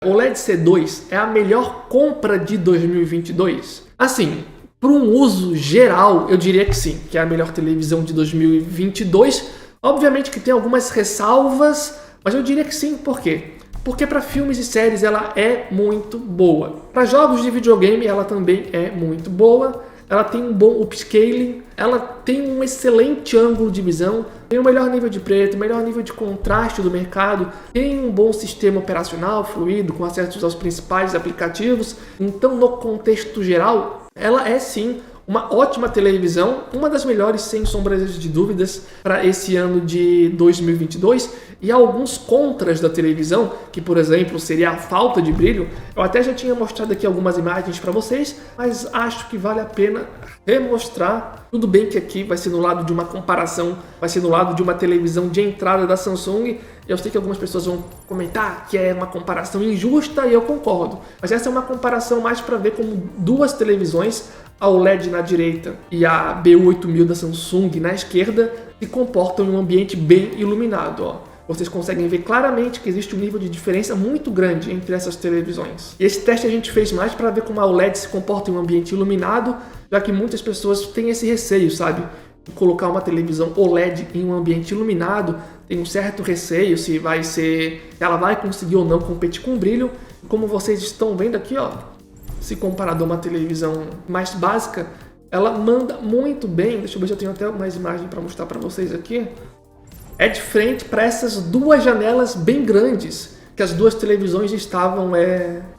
OLED C2 é a melhor compra de 2022? Assim, para um uso geral, eu diria que sim, que é a melhor televisão de 2022. Obviamente que tem algumas ressalvas, mas eu diria que sim. Por quê? Porque para filmes e séries ela é muito boa. Para jogos de videogame ela também é muito boa. Ela tem um bom upscaling, ela tem um excelente ângulo de visão, tem o melhor nível de preto, o melhor nível de contraste do mercado, tem um bom sistema operacional fluido com acesso aos principais aplicativos. Então, no contexto geral, ela é sim uma ótima televisão, uma das melhores sem sombras de dúvidas para esse ano de 2022. E há alguns contras da televisão, que por exemplo seria a falta de brilho. Eu até já tinha mostrado aqui algumas imagens para vocês, mas acho que vale a pena remostrar. Tudo bem que aqui vai ser no lado de uma comparação, vai ser no lado de uma televisão de entrada da Samsung. Eu sei que algumas pessoas vão comentar que é uma comparação injusta e eu concordo. Mas essa é uma comparação mais para ver como duas televisões, a OLED na direita e a B8000 da Samsung na esquerda, se comportam em um ambiente bem iluminado. Ó. Vocês conseguem ver claramente que existe um nível de diferença muito grande entre essas televisões. E esse teste a gente fez mais para ver como a OLED se comporta em um ambiente iluminado, já que muitas pessoas têm esse receio, sabe? De colocar uma televisão OLED em um ambiente iluminado, tem um certo receio se ela vai conseguir ou não competir com brilho. Como vocês estão vendo aqui, ó, se comparado a uma televisão mais básica, ela manda muito bem. Deixa eu ver se eu tenho até mais imagem para mostrar para vocês aqui. É de frente para essas duas janelas bem grandes, que as duas televisões estavam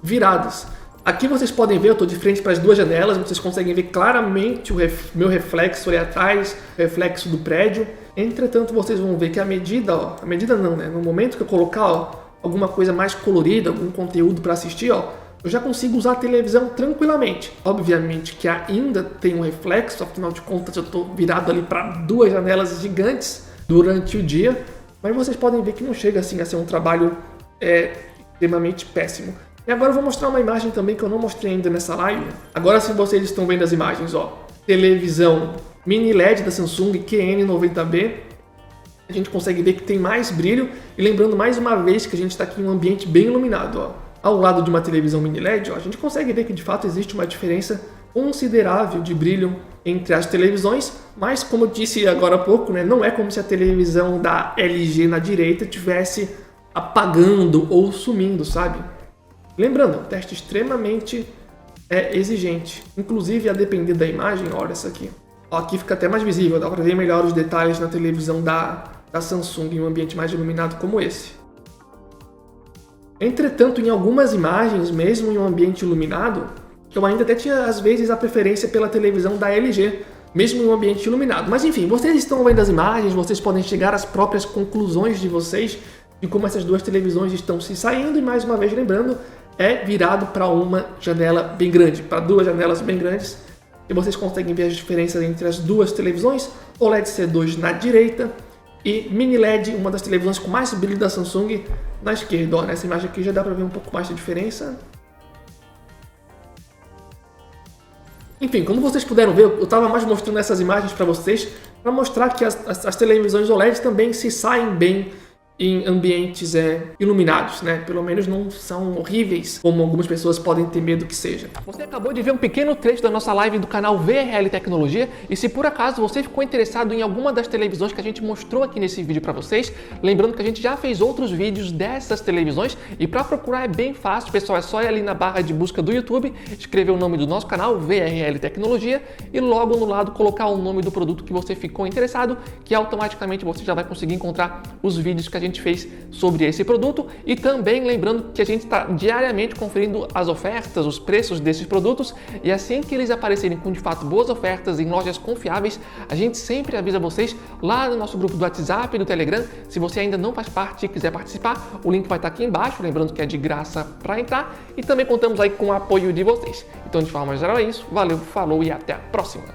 viradas. Aqui vocês podem ver, eu estou de frente para as duas janelas, vocês conseguem ver claramente o meu reflexo ali atrás, o reflexo do prédio. Entretanto, vocês vão ver que a medida não, né? No momento que eu colocar alguma coisa mais colorida, algum conteúdo para assistir, eu já consigo usar a televisão tranquilamente. Obviamente que ainda tem um reflexo, afinal de contas eu estou virado ali para duas janelas gigantes durante o dia, mas vocês podem ver que não chega assim a ser um trabalho extremamente péssimo. E agora eu vou mostrar uma imagem também que eu não mostrei ainda nessa live. Agora sim vocês estão vendo as imagens, ó. Televisão mini LED da Samsung QN90B. A gente consegue ver que tem mais brilho e lembrando mais uma vez que a gente está aqui em um ambiente bem iluminado, ó. Ao lado de uma televisão mini LED, ó, a gente consegue ver que de fato existe uma diferença considerável de brilho entre as televisões, mas como eu disse agora há pouco, né, não é como se a televisão da LG na direita estivesse apagando ou sumindo, sabe? Lembrando, é um teste extremamente exigente. Inclusive, a depender da imagem, olha essa aqui. Ó, aqui fica até mais visível, dá para ver melhor os detalhes na televisão da Samsung em um ambiente mais iluminado como esse. Entretanto, em algumas imagens, mesmo em um ambiente iluminado, eu ainda até tinha às vezes a preferência pela televisão da LG, mesmo em um ambiente iluminado. Mas enfim, vocês estão vendo as imagens, vocês podem chegar às próprias conclusões de vocês de como essas duas televisões estão se saindo e mais uma vez lembrando, é virado para uma janela bem grande, para duas janelas bem grandes. E vocês conseguem ver as diferenças entre as duas televisões, OLED C2 na direita e Mini LED, uma das televisões com mais brilho da Samsung, na esquerda. Ó, nessa imagem aqui já dá para ver um pouco mais de diferença. Enfim, como vocês puderam ver, eu estava mais mostrando essas imagens para vocês, para mostrar que as televisões OLED também se saem bem em ambientes iluminados, né? Pelo menos não são horríveis, como algumas pessoas podem ter medo que seja. Você acabou de ver um pequeno trecho da nossa live do canal VRL Tecnologia, e se por acaso você ficou interessado em alguma das televisões que a gente mostrou aqui nesse vídeo para vocês, lembrando que a gente já fez outros vídeos dessas televisões, e para procurar é bem fácil, pessoal, é só ir ali na barra de busca do YouTube, escrever o nome do nosso canal, VRL Tecnologia, e logo no lado colocar o nome do produto que você ficou interessado, que automaticamente você já vai conseguir encontrar os vídeos que a gente fez sobre esse produto. E também lembrando que a gente está diariamente conferindo as ofertas, os preços desses produtos, e assim que eles aparecerem com de fato boas ofertas em lojas confiáveis, a gente sempre avisa vocês lá no nosso grupo do WhatsApp e do Telegram. Se você ainda não faz parte e quiser participar, o link vai estar aqui embaixo, lembrando que é de graça para entrar, e também contamos aí com o apoio de vocês. Então, de forma geral é isso, valeu, falou e até a próxima!